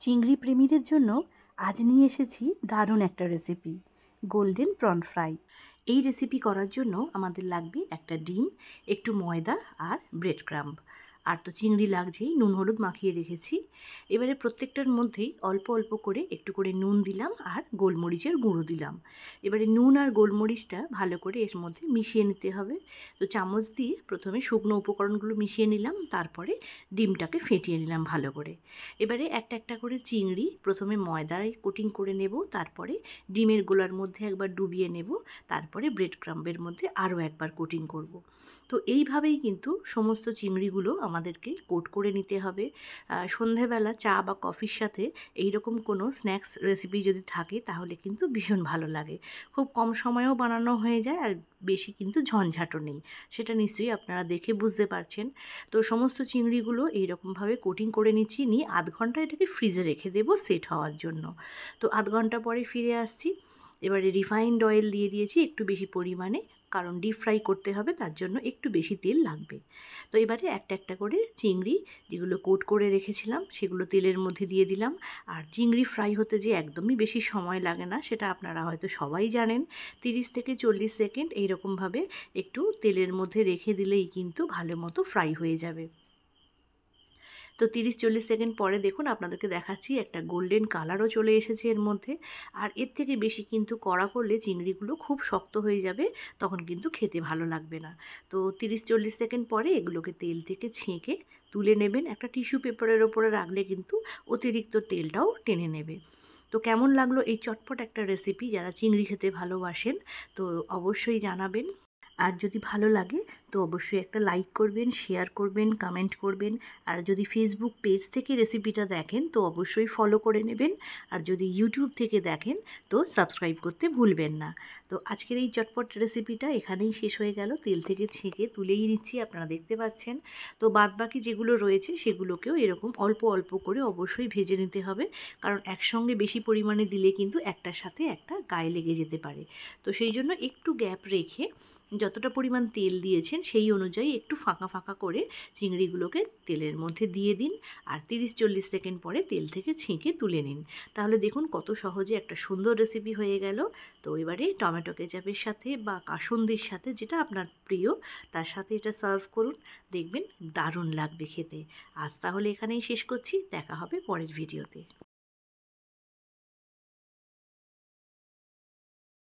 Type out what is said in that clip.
চিংড়ি প্রেমীদের জন্য আজ নিয়ে এসেছি দারুণ একটা রেসিপি, গোল্ডেন প্রন ফ্রাই। এই রেসিপি করার জন্য আমাদের লাগবে একটা ডিম, একটু ময়দা আর ব্রেড ক্রাম্ব। আর তো চিংড়ি লাগছেই, নুন হলুদ মাখিয়ে রেখেছি। এবারে প্রত্যেকটার মধ্যেই অল্প অল্প করে একটু করে নুন দিলাম আর গোলমরিচের গুঁড়ো দিলাম। এবারে নুন আর গোলমরিচটা ভালো করে এর মধ্যে মিশিয়ে নিতে হবে। তো চামচ দিয়ে প্রথমে শুকনো উপকরণগুলো মিশিয়ে নিলাম, তারপরে ডিমটাকে ফেটিয়ে নিলাম ভালো করে। এবারে একটা একটা করে চিংড়ি প্রথমে ময়দায় কোটিং করে নেব, তারপরে ডিমের গোলার মধ্যে একবার ডুবিয়ে নেব, তারপরে ব্রেড ক্রাম্বের মধ্যে আরও একবার কোটিং করব। তো এইভাবেই কিন্তু সমস্ত চিংড়িগুলো আমাদেরকে কোট করে নিতে হবে। সন্ধেবেলা চা বা কফির সাথে এই রকম কোনো স্ন্যাক্স রেসিপি যদি থাকে তাহলে কিন্তু ভীষণ ভালো লাগে। খুব কম সময়েও বানানো হয়ে যায় আর বেশি কিন্তু ঝঞ্ঝাটও নেই, সেটা নিশ্চয়ই আপনারা দেখে বুঝতে পারছেন। তো সমস্ত চিংড়িগুলো এইরকমভাবে কোটিং করে নিচ্ছি, নিয়ে আধ ঘন্টা এটাকে ফ্রিজে রেখে দেবো সেট হওয়ার জন্য। তো আধ ঘন্টা পরে ফিরে আসছি। এবারে রিফাইন্ড অয়েল দিয়ে দিয়েছি একটু বেশি পরিমাণে, কারণ ডিপ ফ্রাই করতে হবে, তার জন্য একটু বেশি তেল লাগবে। তো এবারে একটা একটা করে চিংড়ি যেগুলো কোট করে রেখেছিলাম সেগুলো তেলের মধ্যে দিয়ে দিলাম। আর চিংড়ি ফ্রাই হতে যে একদমই বেশি সময় লাগে না সেটা আপনারা হয়তো সবাই জানেন। 30 থেকে 40 সেকেন্ড এইরকমভাবে একটু তেলের মধ্যে রেখে দিলেই কিন্তু ভালো মতো ফ্রাই হয়ে যাবে। তো 30-40 সেকেন্ড পরে দেখুন আপনাদেরকে দেখাচ্ছি একটা গোল্ডেন কালারও চলে এসেছে এর মধ্যে। আর এর থেকে বেশি কিন্তু কড়া করলে চিংড়িগুলো খুব শক্ত হয়ে যাবে, তখন কিন্তু খেতে ভালো লাগবে না। তো 30-40 সেকেন্ড পরে এগুলোকে তেল থেকে ছেঁকে তুলে নেবেন। একটা টিস্যু পেপারের ওপরে রাখলে কিন্তু অতিরিক্ত তেলটাও টেনে নেবে। তো কেমন লাগলো এই চটপট একটা রেসিপি? যারা চিংড়ি খেতে ভালোবাসেন তো অবশ্যই জানাবেন। আর যদি ভালো লাগে তো অবশ্যই একটা লাইক করবেন, শেয়ার করবেন, কমেন্ট করবেন। আর যদি ফেসবুক পেজ থেকে রেসিপিটা দেখেন তো অবশ্যই ফলো করে নেবেন। আর যদি ইউটিউব থেকে দেখেন তো সাবস্ক্রাইব করতে ভুলবেন না। তো আজকের এই চটপট রেসিপিটা এখানেই শেষ হয়ে গেল। তেল থেকে ছেঁকে তুলেই নিচ্ছি, আপনারা দেখতে পাচ্ছেন। তো বাদবাকি যেগুলো রয়েছে সেগুলোকেও এরকম অল্প অল্প করে অবশ্যই ভেজে নিতে হবে, কারণ একসঙ্গে বেশি পরিমাণে দিলে কিন্তু একটার সাথে একটা গায়ে লেগে যেতে পারে। তো সেই জন্য একটু গ্যাপ রেখে যতটা পরিমাণ তেল দিয়েছেন সেই অনুযায়ী একটু ফাঁকা ফাঁকা করে চিংড়িগুলোকে তেলের মধ্যে দিয়ে দিন। আর 30-40 সেকেন্ড পরে তেল থেকে ছেঁকে তুলে নিন। তাহলে দেখুন কত সহজে একটা সুন্দর রেসিপি হয়ে গেল। তো এবারে টমেটো কেচাপের সাথে বা কাসুন্দির সাথে, যেটা আপনার প্রিয়, তার সাথে এটা সার্ভ করুন, দেখবেন দারুণ লাগবে খেতে। আজ তাহলে এখানেই শেষ করছি, দেখা হবে পরের ভিডিওতে।